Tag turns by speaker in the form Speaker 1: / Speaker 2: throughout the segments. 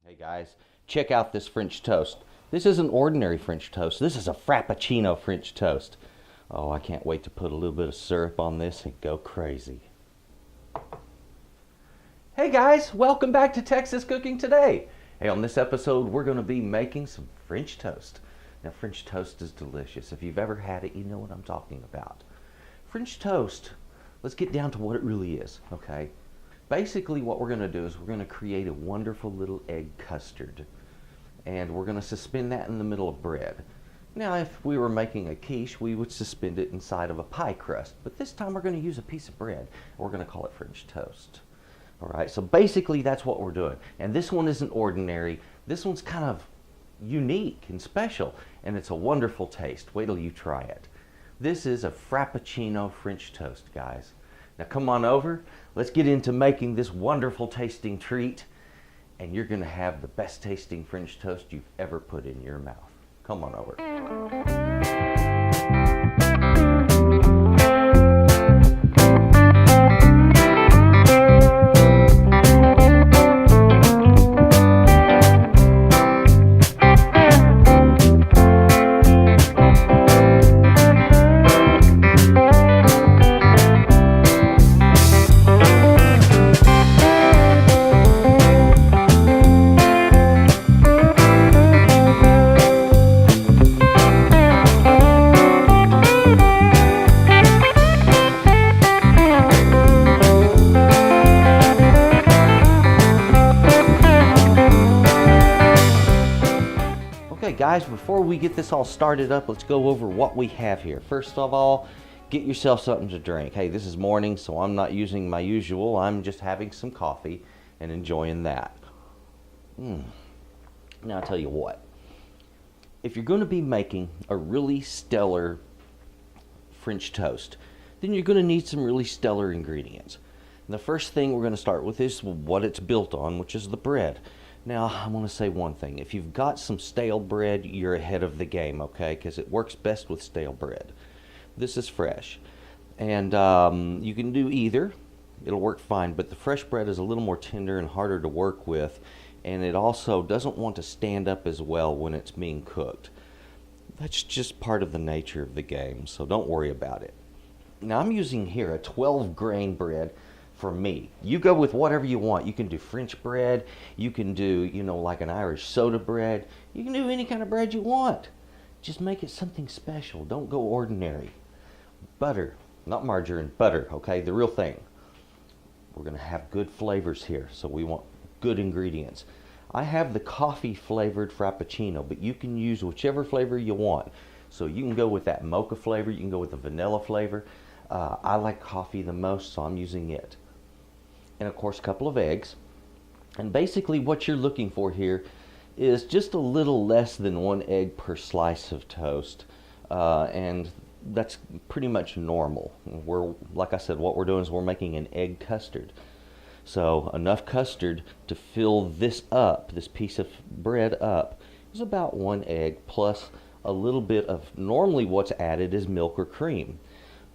Speaker 1: Hey guys, check out this French toast. This isn't ordinary French toast. This is a Frappuccino French toast. Oh, I can't wait to put a little bit of syrup on this and go crazy. Hey guys, welcome back to Texas Cooking Today. Hey, on this episode, we're going to be making some French toast. Now, French toast is delicious. If you've ever had it, you know what I'm talking about. French toast, let's get down to what it really is, okay? Basically, what we're going to do is we're going to create a wonderful little egg custard. And we're going to suspend that in the middle of bread. Now, if we were making a quiche, we would suspend it inside of a pie crust. But this time we're going to use a piece of bread. We're going to call it French toast. All right, so basically that's what we're doing. And this one isn't ordinary. This one's kind of unique and special. And it's a wonderful taste. Wait till you try it. This is a Frappuccino French toast, guys. Now come on over. Let's get into making this wonderful tasting treat. And you're going to have the best tasting French toast you've ever put in your mouth. Come on over. Guys, before we get this all started up, let's go over what we have here. First of all, get yourself something to drink. Hey, this is morning, so I'm not using my usual. I'm just having some coffee and enjoying that. Now, I'll tell you what. If you're going to be making a really stellar French toast, then you're going to need some really stellar ingredients. And the first thing we're going to start with is what it's built on, which is the bread. Now, I want to say one thing. If you've got some stale bread, you're ahead of the game, okay? Because it works best with stale bread. This is fresh. And you can do either. It'll work fine. But the fresh bread is a little more tender and harder to work with. And it also doesn't want to stand up as well when it's being cooked. That's just part of the nature of the game, so don't worry about it. Now, I'm using here a 12-grain bread. For me, you go with whatever you want. You can do French bread, you can do, like an Irish soda bread. You can do any kind of bread you want. Just make it something special. Don't go ordinary. Butter, not margarine, butter, okay? The real thing. We're going to have good flavors here, so we want good ingredients. I have the coffee flavored Frappuccino, but you can use whichever flavor you want. So you can go with that mocha flavor, you can go with the vanilla flavor. I like coffee the most, so I'm using it. And of course, a couple of eggs. And basically what you're looking for here is just a little less than 1 egg per slice of toast. And that's pretty much normal. Like I said, what we're doing is we're making an egg custard. So enough custard to fill this up, this piece of bread up, is about 1 egg plus a little bit of, normally what's added is milk or cream.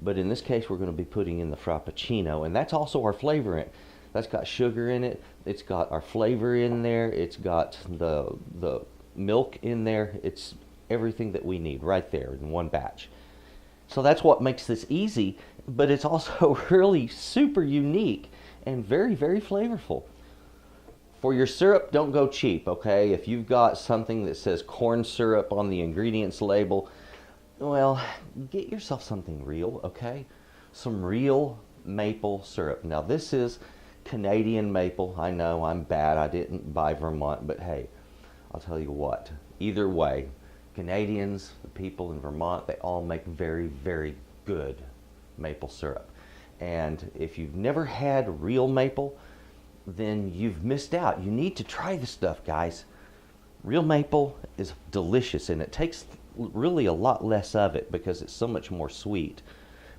Speaker 1: But in this case, we're going to be putting in the Frappuccino, and that's also our flavor in it. That's got sugar in it. It's got our flavor in there. It's got the milk in there. It's everything that we need right there in one batch. So that's what makes this easy, but it's also really super unique and very, very flavorful. For your syrup, don't go cheap, okay? If you've got something that says corn syrup on the ingredients label, well, get yourself something real, okay? Some real maple syrup. Now, this is Canadian maple. I know I'm bad. I didn't buy Vermont, but hey, I'll tell you what. Either way, Canadians, the people in Vermont, they all make very, very good maple syrup. And if you've never had real maple, then you've missed out. You need to try this stuff, guys. Real maple is delicious, and it takes really a lot less of it because it's so much more sweet.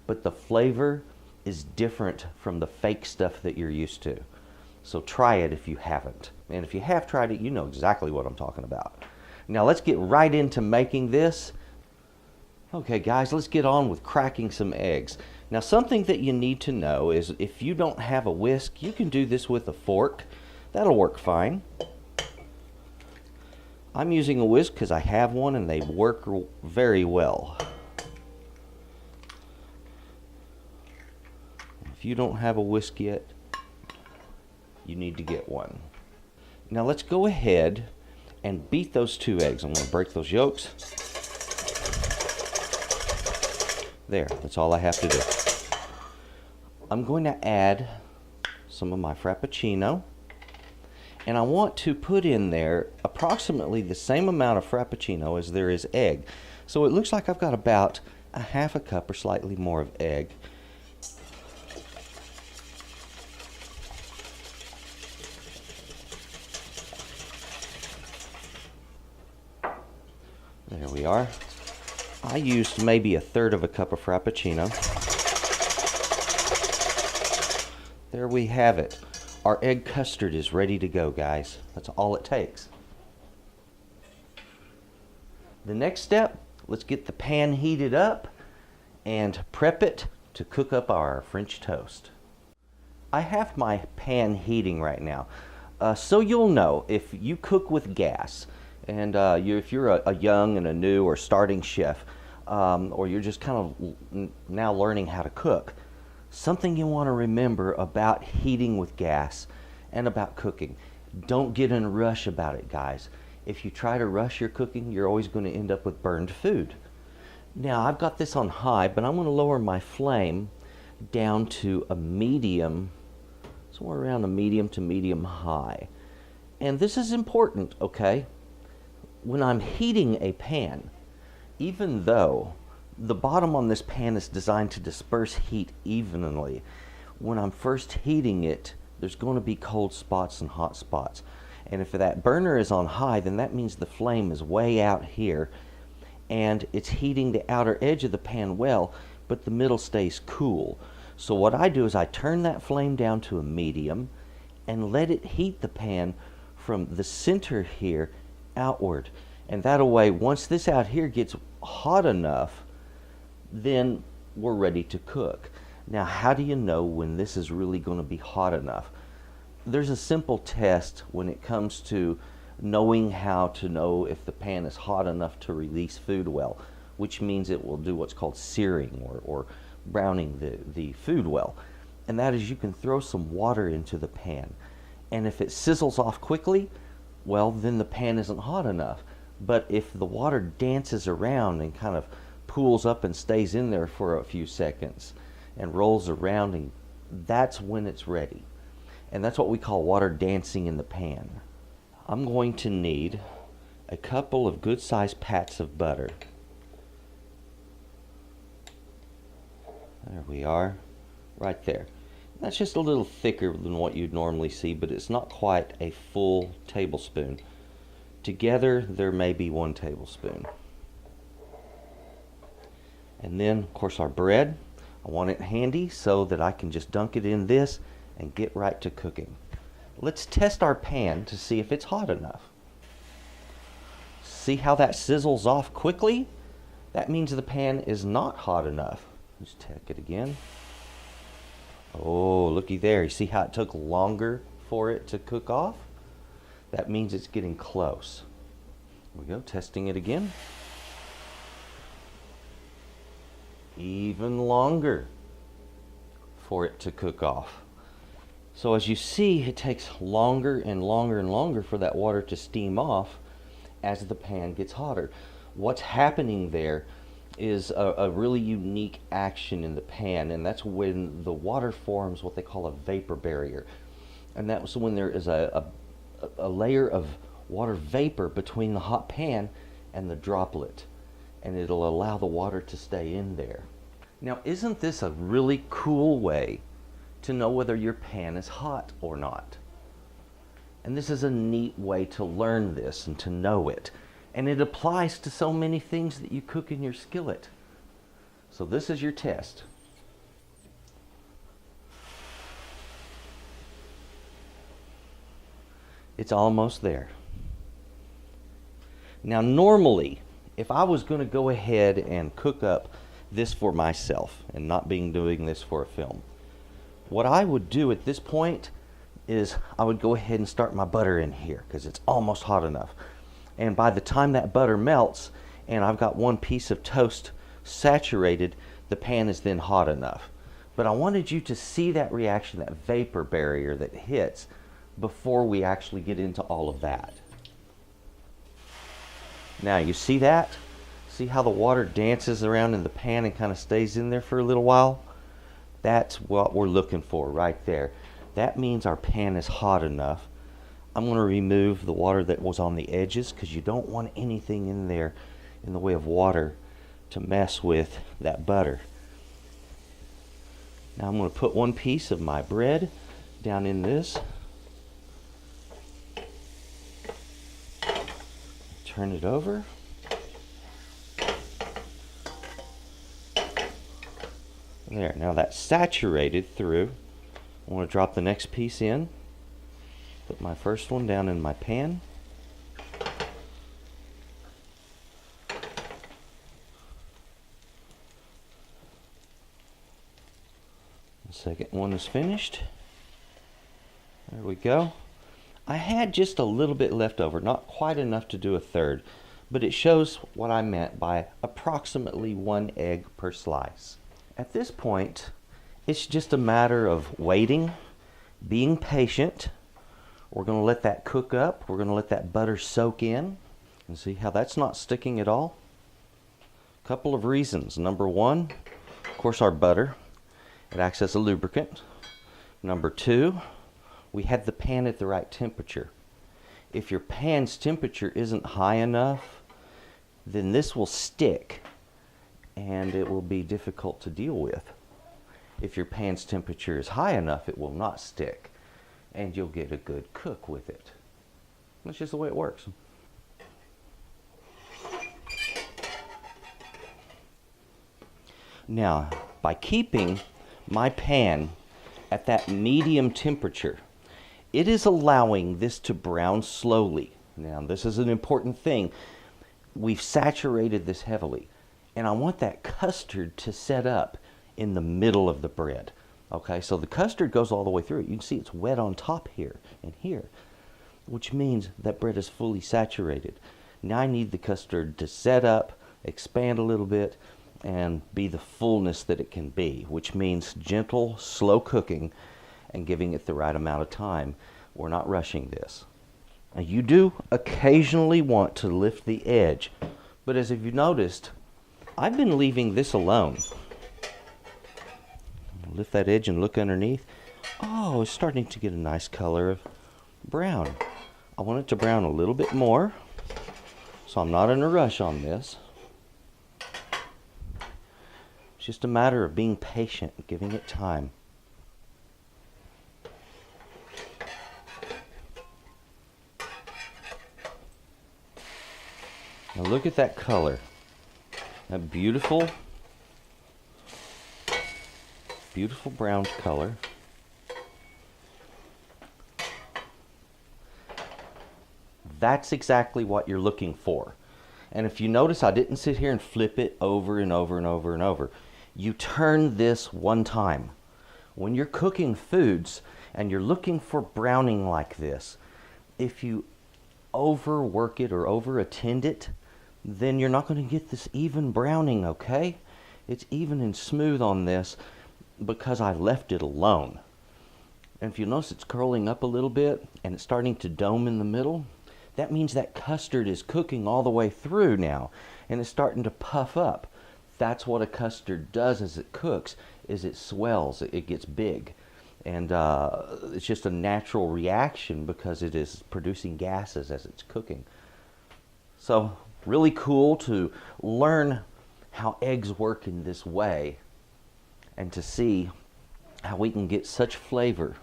Speaker 1: But the flavor is different from the fake stuff that you're used to. So try it if you haven't. And if you have tried it, you know exactly what I'm talking about. Now let's get right into making this. Okay guys, let's get on with cracking some eggs. Now something that you need to know is if you don't have a whisk, you can do this with a fork. That'll work fine. I'm using a whisk because I have one and they work very well. If you don't have a whisk yet, you need to get one. Now let's go ahead and beat those 2 eggs. I'm going to break those yolks. There, that's all I have to do. I'm going to add some of my Frappuccino, and I want to put in there approximately the same amount of Frappuccino as there is egg. So it looks like I've got about a half a cup or slightly more of egg. There we are. I used maybe 1/3 of a cup of Frappuccino. There we have it. Our egg custard is ready to go, guys. That's all it takes. The next step, let's get the pan heated up and prep it to cook up our French toast. I have my pan heating right now. So you'll know if you cook with gas, and if you're a young and a new or starting chef, or you're just kind of now learning how to cook, something you want to remember about heating with gas and about cooking. Don't get in a rush about it, guys. If you try to rush your cooking, you're always going to end up with burned food. Now, I've got this on high, but I'm going to lower my flame down to a medium, somewhere around a medium to medium high. And this is important, okay? When I'm heating a pan, even though the bottom on this pan is designed to disperse heat evenly, when I'm first heating it, there's going to be cold spots and hot spots. And if that burner is on high, then that means the flame is way out here and it's heating the outer edge of the pan well, but the middle stays cool. So what I do is I turn that flame down to a medium and let it heat the pan from the center here outward. And that way, once this out here gets hot enough, then we're ready to cook. Now, how do you know when this is really going to be hot enough? There's a simple test when it comes to knowing how to know if the pan is hot enough to release food well, which means it will do what's called searing or browning the food well. And that is, you can throw some water into the pan, and if it sizzles off quickly, well, then the pan isn't hot enough. But if the water dances around and kind of pools up and stays in there for a few seconds and rolls around, and that's when it's ready. And that's what we call water dancing in the pan. I'm going to need a couple of good-sized pats of butter. There we are, right there. That's just a little thicker than what you'd normally see, but it's not quite a full tablespoon. Together, there may be 1 tablespoon. And then, of course, our bread. I want it handy so that I can just dunk it in this and get right to cooking. Let's test our pan to see if it's hot enough. See how that sizzles off quickly? That means the pan is not hot enough. Let's check it again. Oh, looky there. You see how it took longer for it to cook off? That means it's getting close. Here we go, testing it again. Even longer for it to cook off. So as you see, it takes longer and longer and longer for that water to steam off as the pan gets hotter. What's happening there is a really unique action in the pan, and that's when the water forms what they call a vapor barrier. And that's when there is a layer of water vapor between the hot pan and the droplet, and it'll allow the water to stay in there. Now, isn't this a really cool way to know whether your pan is hot or not? And this is a neat way to learn this and to know it. And it applies to so many things that you cook in your skillet. So this is your test. It's almost there. Now, normally, if I was going to go ahead and cook up this for myself and not doing this for a film, what I would do at this point is I would go ahead and start my butter in here because it's almost hot enough. And by the time that butter melts and I've got one piece of toast saturated, the pan is then hot enough. But I wanted you to see that reaction, that vapor barrier that hits before we actually get into all of that. Now you see that? See how the water dances around in the pan and kind of stays in there for a little while? That's what we're looking for right there. That means our pan is hot enough. I'm going to remove the water that was on the edges because you don't want anything in there in the way of water to mess with that butter. Now I'm going to put one piece of my bread down in this. Turn it over. There, now that's saturated through. I want to drop the next piece in. Put my first one down in my pan. The second one is finished. There we go. I had just a little bit left over, not quite enough to do a third, but it shows what I meant by approximately 1 egg per slice. At this point, it's just a matter of waiting, being patient. We're going to let that cook up. We're going to let that butter soak in. And see how that's not sticking at all? A couple of reasons. Number one, of course, our butter. It acts as a lubricant. Number two, we had the pan at the right temperature. If your pan's temperature isn't high enough, then this will stick and it will be difficult to deal with. If your pan's temperature is high enough, it will not stick and you'll get a good cook with it. That's just the way it works. Now, by keeping my pan at that medium temperature, it is allowing this to brown slowly. Now, this is an important thing. We've saturated this heavily, and I want that custard to set up in the middle of the bread. Okay, so the custard goes all the way through it. You can see it's wet on top here and here, which means that bread is fully saturated. Now I need the custard to set up, expand a little bit, and be the fullness that it can be, which means gentle, slow cooking and giving it the right amount of time. We're not rushing this. Now you do occasionally want to lift the edge, but as if you noticed, I've been leaving this alone. Lift that edge and look underneath. Oh, it's starting to get a nice color of brown. I want it to brown a little bit more, so I'm not in a rush on this. It's just a matter of being patient and giving it time. Now look at that color. That beautiful brown color. That's exactly what you're looking for. And if you notice, I didn't sit here and flip it over and over and over and over. You turn this one time. When you're cooking foods and you're looking for browning like this, if you overwork it or over-attend it, then you're not going to get this even browning, okay? It's even and smooth on this because I left it alone. And if you notice, it's curling up a little bit and it's starting to dome in the middle. That means that custard is cooking all the way through now and it's starting to puff up. That's what a custard does as it cooks, is it swells, it gets big. And it's just a natural reaction because it is producing gases as it's cooking. So really cool to learn how eggs work in this way and to see how we can get such flavor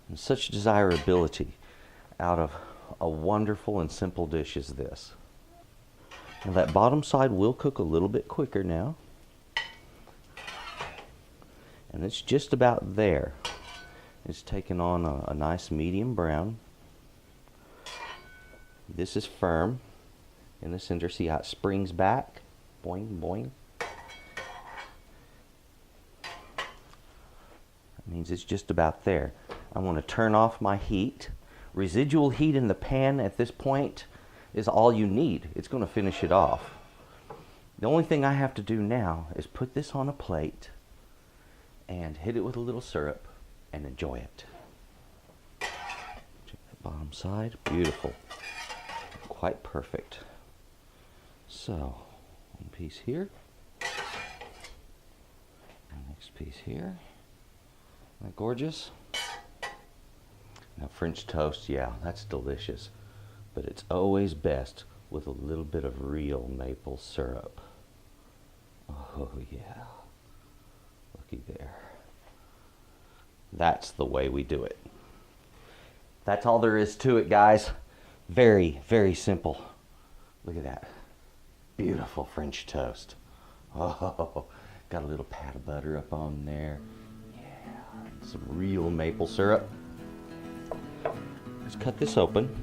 Speaker 1: and such desirability out of a wonderful and simple dish as this. Now that bottom side will cook a little bit quicker now. And it's just about there. It's taken on a nice medium brown. This is firm in the center. See how it springs back? Boing, boing. That means it's just about there. I want to turn off my heat. Residual heat in the pan at this point is all you need. It's going to finish it off. The only thing I have to do now is put this on a plate and hit it with a little syrup and enjoy it. Check the bottom side. Beautiful. Quite perfect. So, one piece here. Next piece here. Isn't that gorgeous? Now French toast, yeah, that's delicious. But it's always best with a little bit of real maple syrup. Oh yeah. Looky there. That's the way we do it. That's all there is to it, guys. Very, very simple. Look at that. Beautiful French toast. Oh, got a little pat of butter up on there. Yeah, some real maple syrup. Let's cut this open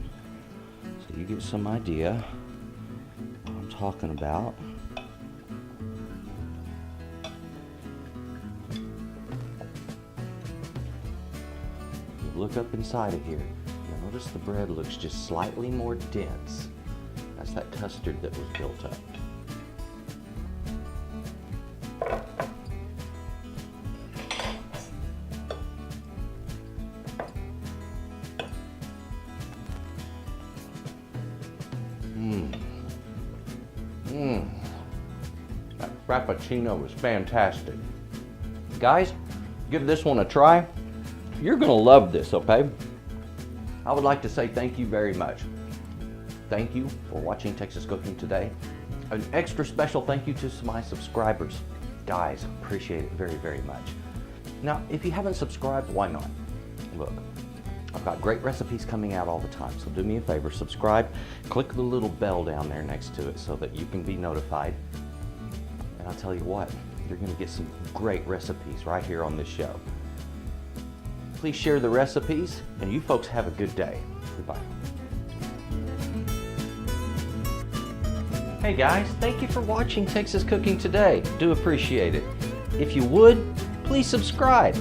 Speaker 1: so you get some idea what I'm talking about. You look up inside of here, you'll notice the bread looks just slightly more dense. That's that custard that was built up. That Frappuccino was fantastic. Guys, give this one a try. You're gonna love this, okay? I would like to say thank you very much. Thank you for watching Texas Cooking today. An extra special thank you to my subscribers. Guys, appreciate it very, very much. Now, if you haven't subscribed, why not? Look, I've got great recipes coming out all the time, so do me a favor, subscribe, click the little bell down there next to it so that you can be notified. And I'll tell you what, you're gonna get some great recipes right here on this show. Please share the recipes, and you folks have a good day. Goodbye. Hey guys, thank you for watching Texas Cooking Today. Do appreciate it. If you would, please subscribe.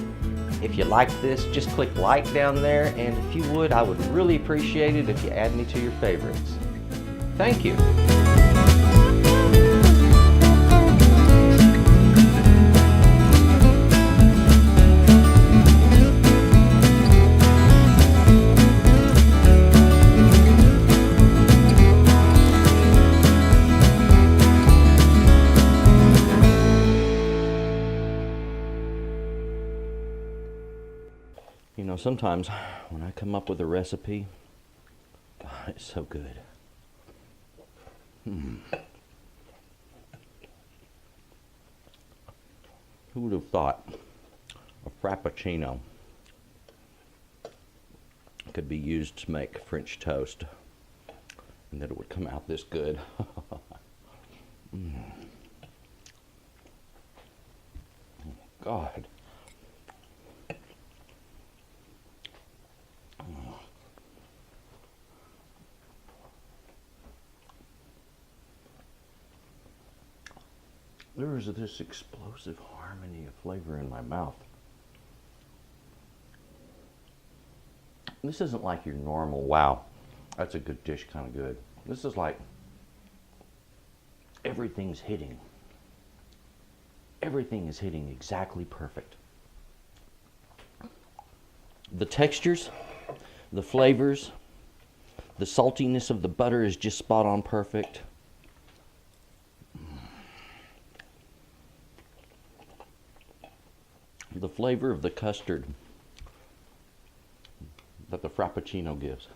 Speaker 1: If you like this, just click like down there, and if you would, I would really appreciate it if you add me to your favorites. Thank you. You know, sometimes when I come up with a recipe, God, it's so good. Who would have thought a Frappuccino could be used to make French toast and that it would come out this good? Oh, God. There is this explosive harmony of flavor in my mouth. This isn't like your normal, wow, that's a good dish kind of good. This is like everything's hitting. Everything is hitting exactly perfect. The textures, the flavors, the saltiness of the butter is just spot on perfect. The flavor of the custard that the Frappuccino gives.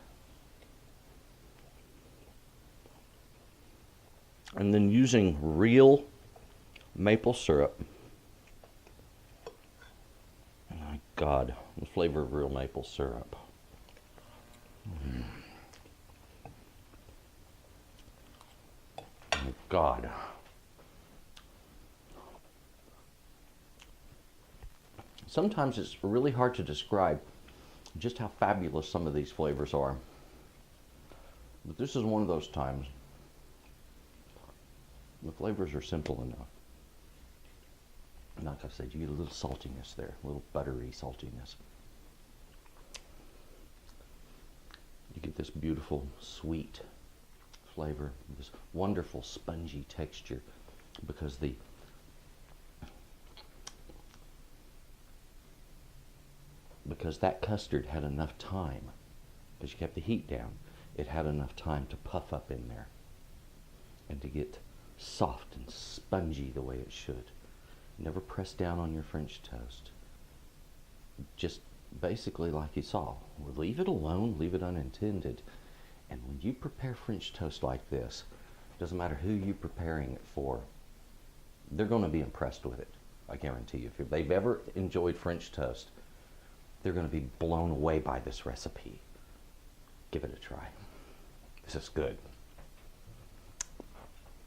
Speaker 1: And then using real maple syrup. My God, the flavor of real maple syrup. My God. Sometimes it's really hard to describe just how fabulous some of these flavors are. But this is one of those times. The flavors are simple enough. And like I said, you get a little saltiness there, a little buttery saltiness. You get this beautiful sweet flavor, this wonderful spongy texture, because that custard had enough time, because you kept the heat down, it had enough time to puff up in there and to get soft and spongy the way it should. Never press down on your French toast. Just basically like you saw. Leave it alone, leave it unattended. And when you prepare French toast like this, doesn't matter who you're preparing it for, they're going to be impressed with it. I guarantee you. If they've ever enjoyed French toast, they're going to be blown away by this recipe. Give it a try. This is good.